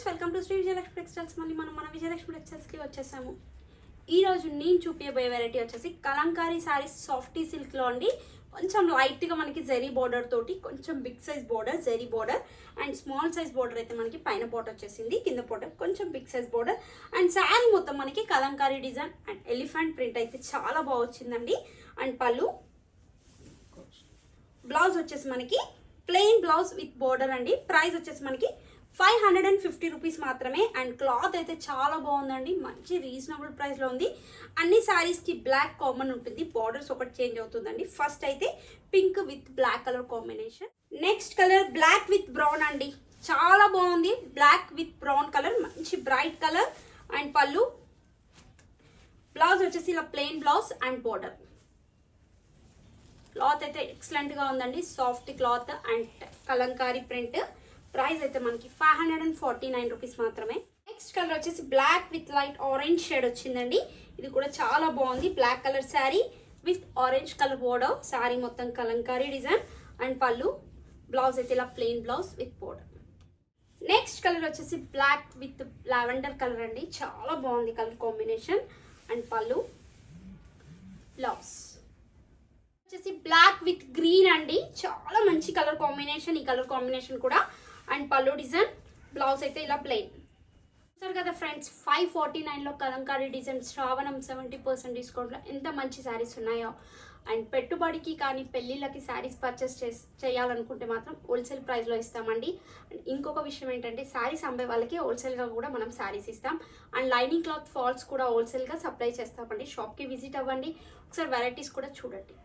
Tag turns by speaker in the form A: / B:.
A: Friends, welcome to Shri Vijayalakshmi textiles. మళ్ళీ మనం మన విజయలక్ష్మి టెక్స్టైల్స్కి వచ్చేసాము. ఈరోజు నేను చూపించబోయే వెరైటీ వచ్చేసి కలంకారీ శారీస్ సాఫ్టీ సిల్క్లో అండి. కొంచెం లైట్గా మనకి జరీ బోర్డర్ తోటి, కొంచెం big size border, zari border and small size border అయితే మనకి పైన బోర్డర్ వచ్చేసింది, కింద బోర్డర్ కొంచెం big size border and sari మొత్తం మనకి Kalamkari design and elephant print అయితే చాలా బాగా వచ్చిందండి. అండ్ పళ్ళు, బ్లౌజ్ వచ్చేసి మనకి ప్లెయిన్ బ్లౌజ్ విత్ బోర్డర్ అండి. ప్రైస్ వచ్చేసి మనకి 550 రూపీస్ మాత్రమే. అండ్ క్లాత్ అయితే చాలా బాగుందండి, మంచి రీజనబుల్ ప్రైస్లో ఉంది. అన్ని శారీస్కి బ్లాక్ కామన్ ఉంటుంది, బార్డర్స్ ఒకటి చేంజ్ అవుతుందండి. ఫస్ట్ అయితే pink with black colour combination, next colour black with brown అండి, చాలా బాగుంది. బ్లాక్ విత్ బ్రౌన్ కలర్, మంచి bright colour. And pallu, blouse వచ్చేసి ఇలా plain blouse and border. Cloth అయితే ఎక్సలెంట్గా ఉందండి, soft cloth and Kalamkari print. Price అయితే మనకి 549 రూపీస్ మాత్రమే. నెక్స్ట్ కలర్ వచ్చేసి black with light orange shade వచ్చిందండి. ఇది కూడా చాలా బాగుంది. Black colour sari with orange colour border, sari మొత్తం Kalamkari design and pallu, blouse అయితే ఇలా plain blouse with border. Next colour వచ్చేసి బ్లాక్ విత్ లావెండర్ కలర్ అండి, చాలా బాగుంది colour combination. And pallu, blouse వచ్చేసి బ్లాక్ విత్ గ్రీన్ అండి, చాలా మంచి కలర్ కాంబినేషన్. ఈ కలర్ కాంబినేషన్ కూడా. అండ్ పళ్ళు డిజైన్, బ్లౌజ్ అయితే ఇలా ప్లెయిన్. చూసారు కదా ఫ్రెండ్స్, 549లో కలంకారీ డిజైన్, శ్రావణం 70% డిస్కౌంట్లో ఎంత మంచి శారీస్ ఉన్నాయో. అండ్ పెట్టుబడికి కానీ పెళ్ళిళ్ళకి శారీస్ పర్చేస్ చేయాలనుకుంటే మాత్రం హోల్సేల్ ప్రైస్లో ఇస్తామండి. అండ్ ఇంకొక విషయం ఏంటంటే, శారీస్ అమ్మే వాళ్ళకి హోల్సేల్గా కూడా మనం శారీస్ ఇస్తాం. అండ్ లైనింగ్ క్లాత్ ఫాల్స్ కూడా హోల్సేల్గా సప్లై చేస్తామండి. షాప్కి విజిట్ అవ్వండి, ఒకసారి వెరైటీస్ కూడా చూడండి.